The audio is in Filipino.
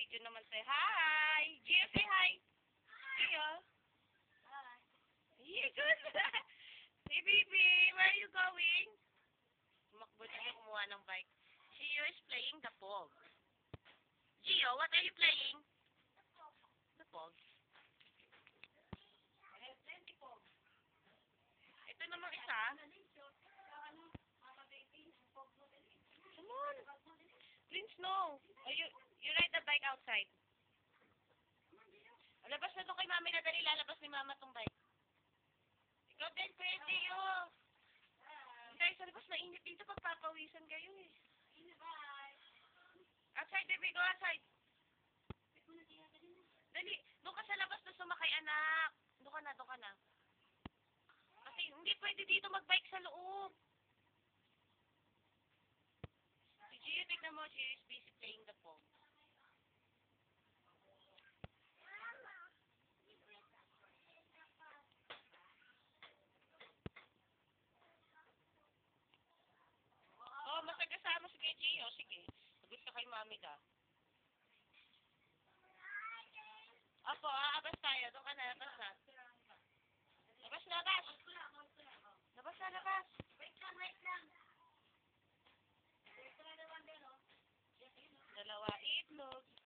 nagbi-video naman sa'yo. Hi! Gio, say hi! Gio? Hi. Yeah, good. Hey, baby, where are you going? Tumakbo na niya kumuha ng bike. Gio is playing the Pog. Gio, what are you playing? The Pog. Ito namang isa. Come on. Prince, no. Oh, you ride the bike outside. Labas na doon kay mami na dali. Lalabas ni mama tong bike. Ikaw din, Kuya Gio. Guys, sa labas mainit dito. Pagpapawisan kayo eh. Outside, baby. Go outside. Dali. Doon ka sa labas na sumakay, anak. Doon ka na. Kasi hindi pwede dito magbike sa loob. Si Gio, tignan mo. Gio is busy playing the phone.